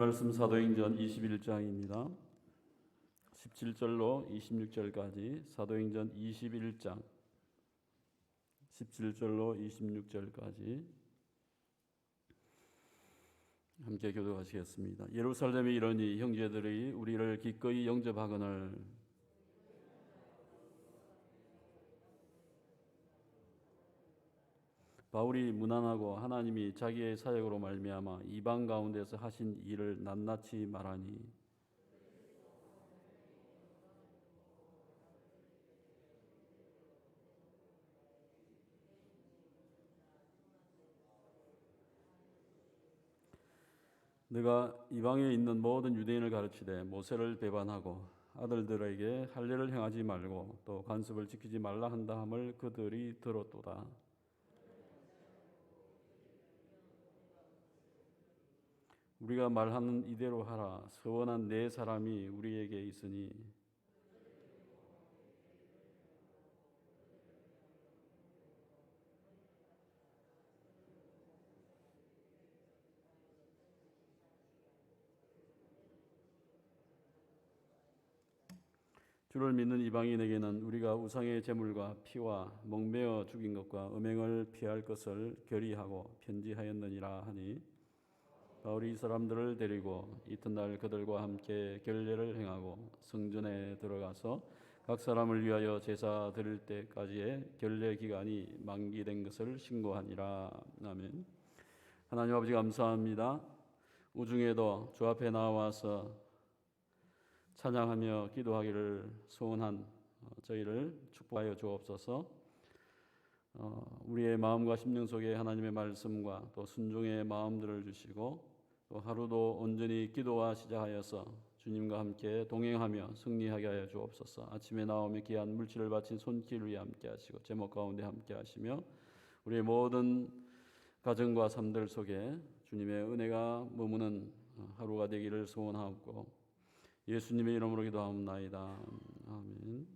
말씀 사도행전 21장입니다. 17절로 26절까지 사도행전 21장 17절로 26절까지 함께 교독하시겠습니다. 예루살렘에 이르니 형제들이 우리를 기꺼이 영접하거늘 바울이 무난하고 하나님이 자기의 사역으로 말미암아 이방 가운데서 하신 일을 낱낱이 말하니 내가 이방에 있는 모든 유대인을 가르치되 모세를 배반하고 아들들에게 할례를 행하지 말고 또 관습을 지키지 말라 한다 함을 그들이 들었도다. 우리가 말하는 이대로 하라. 서원한 네 사람이 우리에게 있으니 주를 믿는 이방인에게는 우리가 우상의 제물과 피와 목매어 죽인 것과 음행을 피할 것을 결의하고 편지하였느니라 하니 바울이 이 사람들을 데리고 이튿날 그들과 함께 결례를 행하고 성전에 들어가서 각 사람을 위하여 제사 드릴 때까지의 결례 기간이 만기된 것을 신고하니라. 아멘. 하나님 아버지 감사합니다. 우중에도 주 앞에 나와서 찬양하며 기도하기를 소원한 저희를 축복하여 주옵소서. 우리의 마음과 심령 속에 하나님의 말씀과 또 순종의 마음들을 주시고 또 하루도 온전히 기도와 시작하여서 주님과 함께 동행하며 승리하게 하여 주옵소서. 아침에 나오며 귀한 물질을 바친 손길 위에 함께 하시고 제목 가운데 함께 하시며 우리의 모든 가정과 삶들 속에 주님의 은혜가 머무는 하루가 되기를 소원하옵고 예수님의 이름으로 기도하옵나이다. 아멘.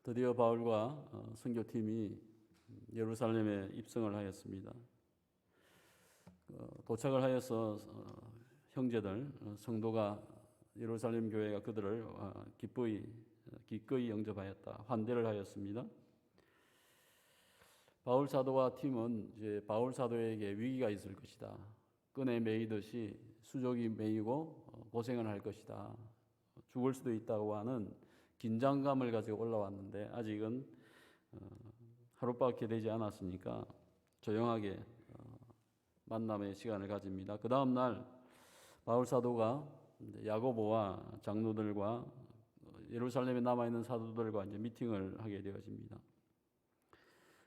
드디어 바울과 선교팀이 예루살렘에 입성을 하였습니다. 도착을 하여서 형제들, 성도가 예루살렘 교회가 그들을 기꺼이 영접하였다. 환대를 하였습니다. 바울 사도와 팀은 이제 바울 사도에게 위기가 있을 것이다. 끈에 매이듯이 수족이 매이고 고생을 할 것이다. 죽을 수도 있다고 하는 긴장감을 가지고 올라왔는데 아직은 하루밖에 되지 않았으니까 조용하게 만남의 시간을 가집니다. 그 다음 날 바울 사도가 야고보와 장로들과 예루살렘에 남아있는 사도들과 이제 미팅을 하게 되어집니다.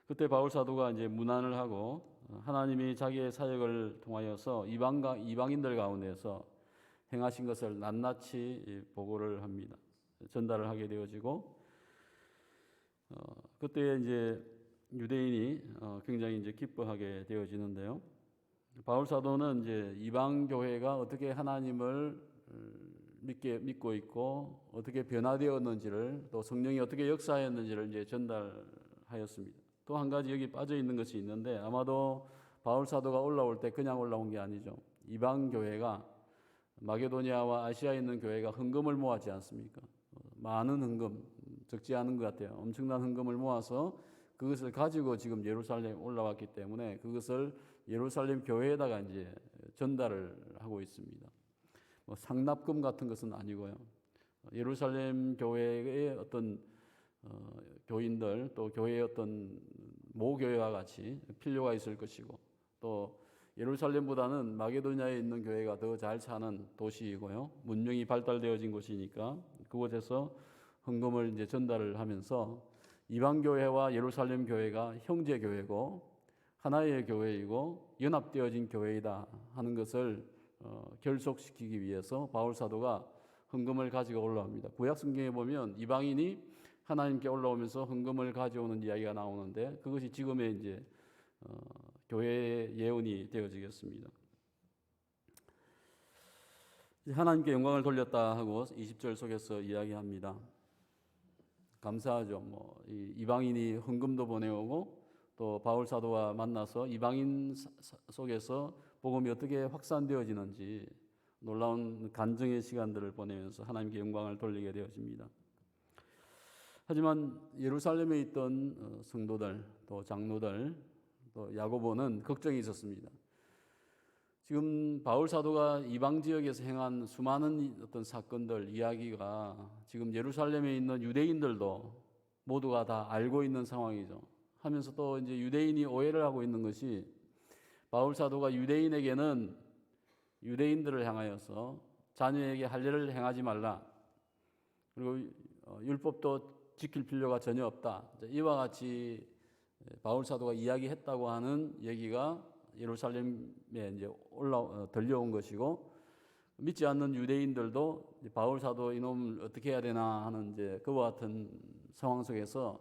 그때 바울 사도가 이제 문안을 하고 하나님이 자기의 사역을 통하여서 이방인들 가운데서 행하신 것을 낱낱이 보고를 합니다. 전달을 하게 되어지고 그때 이제 유대인이 굉장히 이제 기뻐하게 되어지는데요. 바울 사도는 이제 이방 교회가 어떻게 하나님을 믿고 있고 어떻게 변화되었는지를 또 성령이 어떻게 역사하였는지를 이제 전달하였습니다. 또 한 가지 여기 빠져 있는 것이 있는데 아마도 바울 사도가 올라올 때 그냥 올라온 게 아니죠. 이방 교회가 마게도니아와 아시아에 있는 교회가 헌금을 모았지 않습니까? 많은 헌금, 적지 않은 것 같아요. 엄청난 헌금을 모아서 그것을 가지고 지금 예루살렘에 올라왔기 때문에 그것을 예루살렘 교회에다가 이제 전달을 하고 있습니다. 상납금 같은 것은 아니고요. 예루살렘 교회의 어떤 교인들 또 교회의 어떤 모교회와 같이 필요가 있을 것이고 또 예루살렘보다는 마게도니아에 있는 교회가 더 잘 사는 도시이고요. 문명이 발달되어진 곳이니까 그곳에서 헌금을 이제 전달을 하면서 이방 교회와 예루살렘 교회가 형제 교회고 하나의 교회이고 연합되어진 교회이다 하는 것을 결속시키기 위해서 바울 사도가 헌금을 가지고 올라옵니다. 구약 성경에 보면 이방인이 하나님께 올라오면서 헌금을 가져오는 이야기가 나오는데 그것이 지금의 이제 교회의 예언이 되어지겠습니다. 하나님께 영광을 돌렸다 하고 20절 속에서 이야기합니다. 감사하죠. 이방인이 헌금도 보내오고 또 바울 사도와 만나서 이방인 속에서 복음이 어떻게 확산되어지는지 놀라운 간증의 시간들을 보내면서 하나님께 영광을 돌리게 되어집니다. 하지만 예루살렘에 있던 성도들, 또 장로들, 또 야고보는 걱정이 있었습니다. 지금 바울 사도가 이방 지역에서 행한 수많은 어떤 사건들, 이야기가 지금 예루살렘에 있는 유대인들도 모두가 다 알고 있는 상황이죠. 하면서 또 이제 유대인이 오해를 하고 있는 것이 바울 사도가 유대인에게는 유대인들을 향하여서 자녀에게 할례를 행하지 말라. 그리고 율법도 지킬 필요가 전혀 없다. 이와 같이 바울 사도가 이야기했다고 하는 얘기가 예루살렘에 이제 들려온 것이고, 믿지 않는 유대인들도 바울 사도 이놈을 어떻게 해야 되나 하는 이제 그와 같은 상황 속에서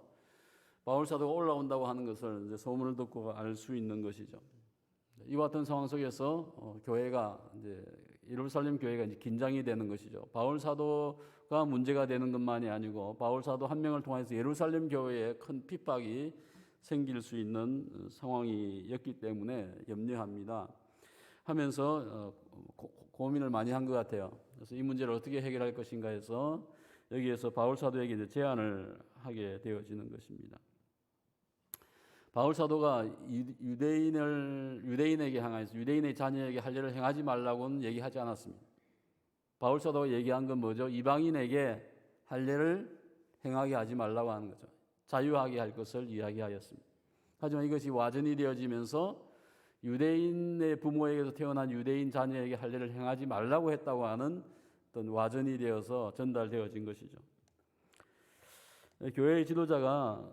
바울 사도가 올라온다고 하는 것을 이제 소문을 듣고 알 수 있는 것이죠. 이와 같은 상황 속에서 교회가 이제 예루살렘 교회가 이제 긴장이 되는 것이죠. 바울 사도가 문제가 되는 것만이 아니고 바울 사도 한 명을 통해서 예루살렘 교회에 큰 핍박이 생길 수 있는 상황이었기 때문에 염려합니다. 하면서 고민을 많이 한 것 같아요. 그래서 이 문제를 어떻게 해결할 것인가 해서 여기에서 바울 사도에게 이제 제안을 하게 되어지는 것입니다. 바울 사도가 유대인에게 향해서 유대인의 자녀에게 할례를 행하지 말라고는 얘기하지 않았습니다. 바울 사도가 얘기한 건 뭐죠? 이방인에게 할례를 행하게 하지 말라고 하는 거죠. 자유하게 할 것을 이야기하였습니다. 하지만 이것이 와전이 되어지면서 유대인의 부모에게서 태어난 유대인 자녀에게 할례를 행하지 말라고 했다고 하는 어떤 와전이 되어서 전달되어진 것이죠. 교회의 지도자가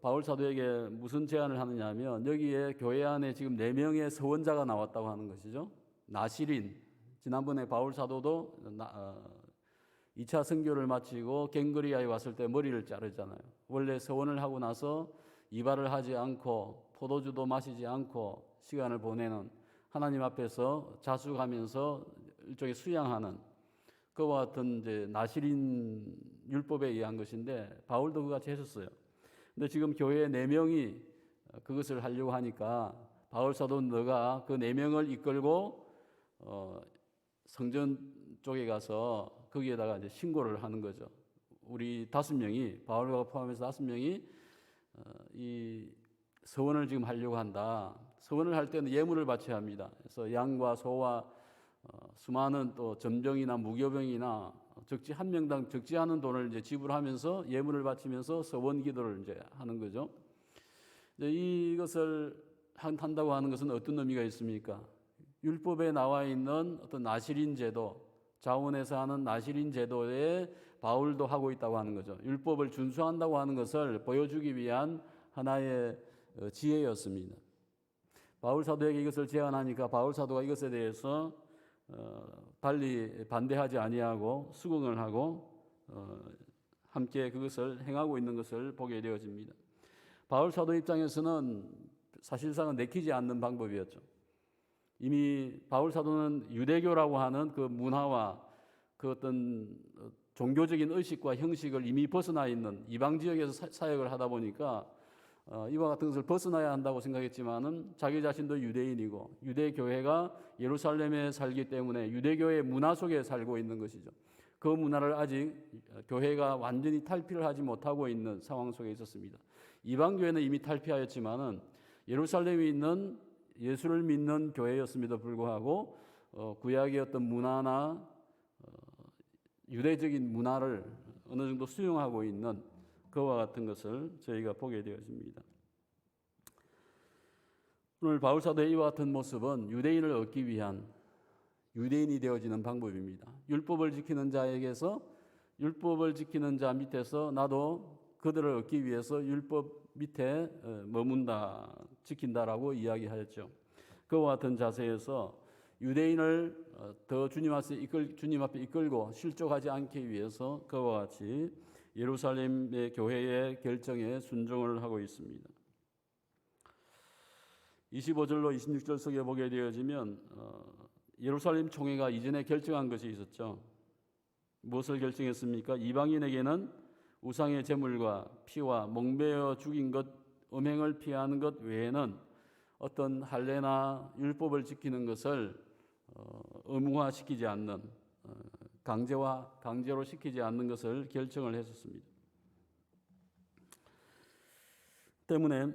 바울 사도에게 무슨 제안을 하느냐 하면 여기에 교회 안에 지금 4명의 서원자가 나왔다고 하는 것이죠. 나실인, 지난번에 바울 사도도 2차 선교를 마치고 갱그리아에 왔을 때 머리를 자르잖아요. 원래 서원을 하고 나서 이발을 하지 않고 포도주도 마시지 않고 시간을 보내는, 하나님 앞에서 자숙하면서 일종의 수양하는 그와 같은 이제 나실인 율법에 의한 것인데 바울도 그같이 했었어요. 근데 지금 교회 4명이 그것을 하려고 하니까 바울 사도 너가 그 4명을 이끌고 성전 쪽에 가서 거기에다가 이제 신고를 하는 거죠. 우리 5명이, 바울과 포함해서 5명이 이 서원을 지금 하려고 한다. 서원을 할 때는 예물을 바쳐야 합니다. 그래서 양과 소와 수많은 또 전병이나 무교병이나 한 명당 적지 않은 돈을 이제 지불하면서 예물을 바치면서 서원 기도를 이제 하는 거죠. 이제 이것을 한다고 하는 것은 어떤 의미가 있습니까? 율법에 나와 있는 어떤 나실인 제도, 자원에서 하는 나실인 제도에 바울도 하고 있다고 하는 거죠. 율법을 준수한다고 하는 것을 보여주기 위한 하나의 지혜였습니다. 바울 사도에게 이것을 제안하니까 바울 사도가 이것에 대해서 달리 반대하지 아니하고 수긍을 하고 함께 그것을 행하고 있는 것을 보게 되어집니다. 바울 사도 입장에서는 사실상은 내키지 않는 방법이었죠. 이미 바울 사도는 유대교라고 하는 그 문화와 그 어떤 종교적인 의식과 형식을 이미 벗어나 있는 이방 지역에서 사역을 하다 보니까 이와 같은 것을 벗어나야 한다고 생각했지만은 자기 자신도 유대인이고 유대교회가 예루살렘에 살기 때문에 유대교의 문화 속에 살고 있는 것이죠. 그 문화를 아직 교회가 완전히 탈피를 하지 못하고 있는 상황 속에 있었습니다. 이방교회는 이미 탈피하였지만은 예루살렘에 있는 예수를 믿는 교회였음에도 불구하고 구약의 어떤 문화나 유대적인 문화를 어느 정도 수용하고 있는 그와 같은 것을 저희가 보게 되어집니다. 오늘 바울 사도의 이와 같은 모습은 유대인을 얻기 위한 유대인이 되어지는 방법입니다. 율법을 지키는 자에게서 율법을 지키는 자 밑에서 나도 그들을 얻기 위해서 율법 밑에 머문다, 지킨다라고 이야기하였죠. 그와 같은 자세에서 유대인을 더 주님 앞에 이끌고 실족하지 않기 위해서 그와 같이 예루살렘의 교회의 결정에 순종을 하고 있습니다. 25절로 26절 속에 보게 되어지면 예루살렘 총회가 이전에 결정한 것이 있었죠. 무엇을 결정했습니까? 이방인에게는 우상의 제물과 피와 멍베어 죽인 것, 음행을 피하는 것 외에는 어떤 할례나 율법을 지키는 것을 의무화시키지 않는, 강제로 시키지 않는 것을 결정을 했었습니다. 때문에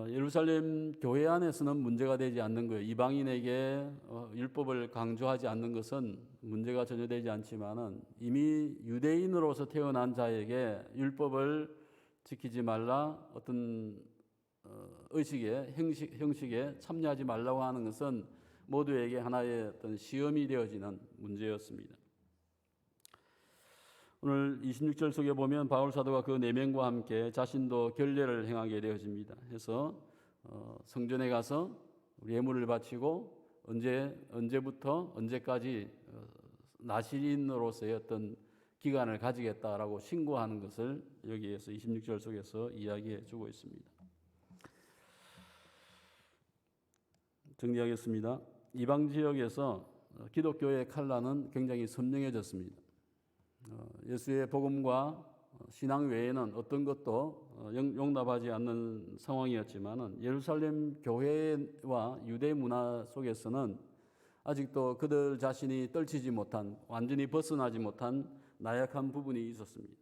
예루살렘 교회 안에서는 문제가 되지 않는 거예요. 이방인에게 율법을 강조하지 않는 것은 문제가 전혀 되지 않지만은 이미 유대인으로서 태어난 자에게 율법을 지키지 말라, 어떤 의식에 형식에 참여하지 말라고 하는 것은 모두에게 하나의 어떤 시험이 되어지는 문제였습니다. 오늘 26절 속에 보면 바울 사도가 그 4명과 함께 자신도 결례를 행하게 되어집니다. 해서 성전에 가서 예물을 바치고 언제부터 언제까지 나시린으로서의 어떤 기간을 가지겠다라고 신고하는 것을 여기에서 26절 속에서 이야기해 주고 있습니다. 정리하겠습니다. 이방 지역에서 기독교의 칼날은 굉장히 선명해졌습니다. 예수의 복음과 신앙 외에는 어떤 것도 용납하지 않는 상황이었지만은 예루살렘 교회와 유대 문화 속에서는 아직도 그들 자신이 떨치지 못한, 완전히 벗어나지 못한 나약한 부분이 있었습니다.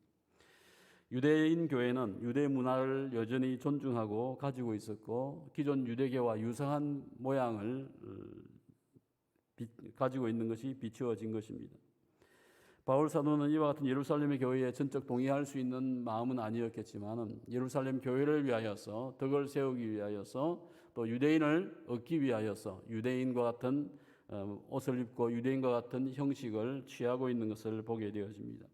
유대인 교회는 유대 문화를 여전히 존중하고 가지고 있었고 기존 유대교와 유사한 모양을 가지고 있는 것이 비추어진 것입니다. 바울 사도는 이와 같은 예루살렘의 교회에 전적 동의할 수 있는 마음은 아니었겠지만 예루살렘 교회를 위하여서, 덕을 세우기 위하여서, 또 유대인을 얻기 위하여서 유대인과 같은 옷을 입고 유대인과 같은 형식을 취하고 있는 것을 보게 되어집니다.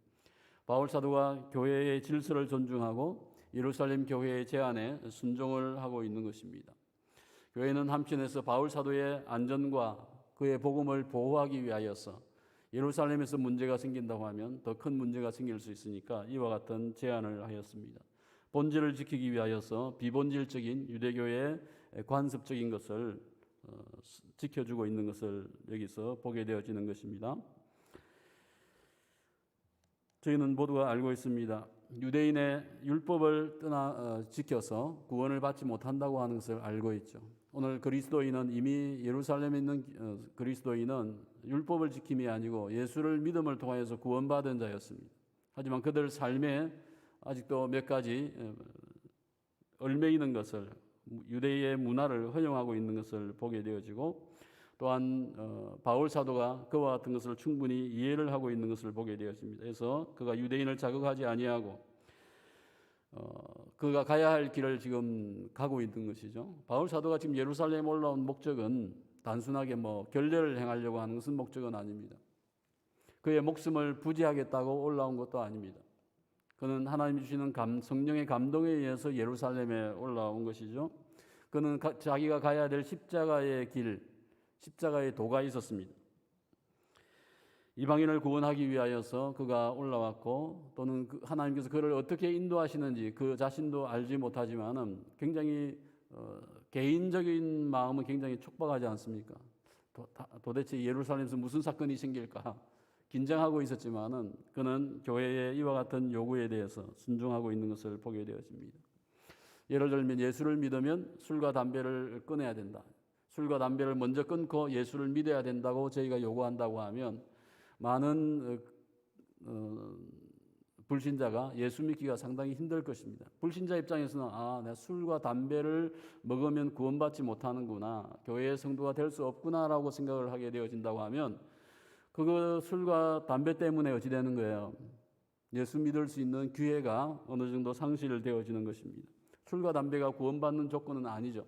바울 사도가 교회의 질서를 존중하고 예루살렘 교회의 제안에 순종을 하고 있는 것입니다. 교회는 한편에서 바울 사도의 안전과 그의 복음을 보호하기 위하여서 예루살렘에서 문제가 생긴다고 하면 더 큰 문제가 생길 수 있으니까 이와 같은 제안을 하였습니다. 본질을 지키기 위하여서 비본질적인 유대교의 관습적인 것을 지켜주고 있는 것을 여기서 보게 되어지는 것입니다. 저희는 모두가 알고 있습니다. 유대인의 율법을 지켜서 구원을 받지 못한다고 하는 것을 알고 있죠. 오늘 그리스도인은, 이미 예루살렘에 있는 그리스도인은 율법을 지킴이 아니고 예수를 믿음을 통하여서 구원받은 자였습니다. 하지만 그들 삶에 아직도 몇 가지 얽매이는 것을, 유대의 문화를 허용하고 있는 것을 보게 되어지고, 또한 바울 사도가 그와 같은 것을 충분히 이해를 하고 있는 것을 보게 되었습니다. 그래서 그가 유대인을 자극하지 아니하고 그가 가야 할 길을 지금 가고 있는 것이죠. 바울 사도가 지금 예루살렘에 올라온 목적은 단순하게 결례를 행하려고 하는 것은 목적은 아닙니다. 그의 목숨을 부지하겠다고 올라온 것도 아닙니다. 그는 하나님 주시는 성령의 감동에 의해서 예루살렘에 올라온 것이죠. 그는 자기가 가야 될 십자가의 길, 십자가의 도가 있었습니다. 이방인을 구원하기 위하여서 그가 올라왔고, 또는 하나님께서 그를 어떻게 인도하시는지 그 자신도 알지 못하지만은 굉장히 개인적인 마음은 굉장히 촉박하지 않습니까? 도대체 예루살렘에서 무슨 사건이 생길까 긴장하고 있었지만은 그는 교회의 이와 같은 요구에 대해서 순종하고 있는 것을 보게 되어집니다. 예를 들면 예수를 믿으면 술과 담배를 끊어야 된다. 술과 담배를 먼저 끊고 예수를 믿어야 된다고 저희가 요구한다고 하면 많은 불신자가 예수 믿기가 상당히 힘들 것입니다. 불신자 입장에서는 내가 술과 담배를 먹으면 구원받지 못하는구나, 교회의 성도가 될 수 없구나라고 생각을 하게 되어진다고 하면 그거 술과 담배 때문에 어찌 되는 거예요? 예수 믿을 수 있는 기회가 어느 정도 상실되어지는 것입니다. 술과 담배가 구원받는 조건은 아니죠.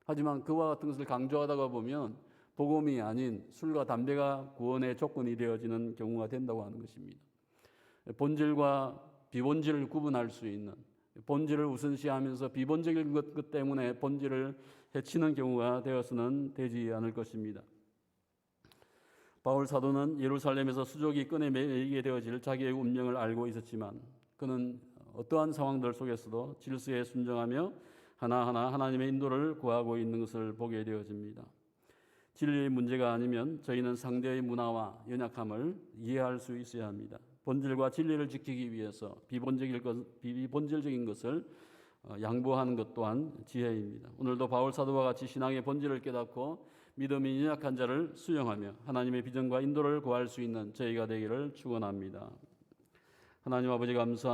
하지만 그와 같은 것을 강조하다가 보면 복음이 아닌 술과 담배가 구원의 조건이 되어지는 경우가 된다고 하는 것입니다. 본질과 비본질을 구분할 수 있는, 본질을 우선시하면서 비본질적인 것 때문에 본질을 해치는 경우가 되어서는 되지 않을 것입니다. 바울 사도는 예루살렘에서 수족이 끈에 매이게 되어질 자기의 운명을 알고 있었지만 그는 어떠한 상황들 속에서도 질서에 순종하며 하나하나 하나님의 인도를 구하고 있는 것을 보게 되어집니다. 진리의 문제가 아니면 저희는 상대의 문화와 연약함을 이해할 수 있어야 합니다. 본질과 진리를 지키기 위해서 비본질적인 것을 양보하는 것 또한 지혜입니다. 오늘도 바울 사도와 같이 신앙의 본질을 깨닫고 믿음이 연약한 자를 수용하며 하나님의 비전과 인도를 구할 수 있는 저희가 되기를 축원합니다. 하나님 아버지 감사합니다.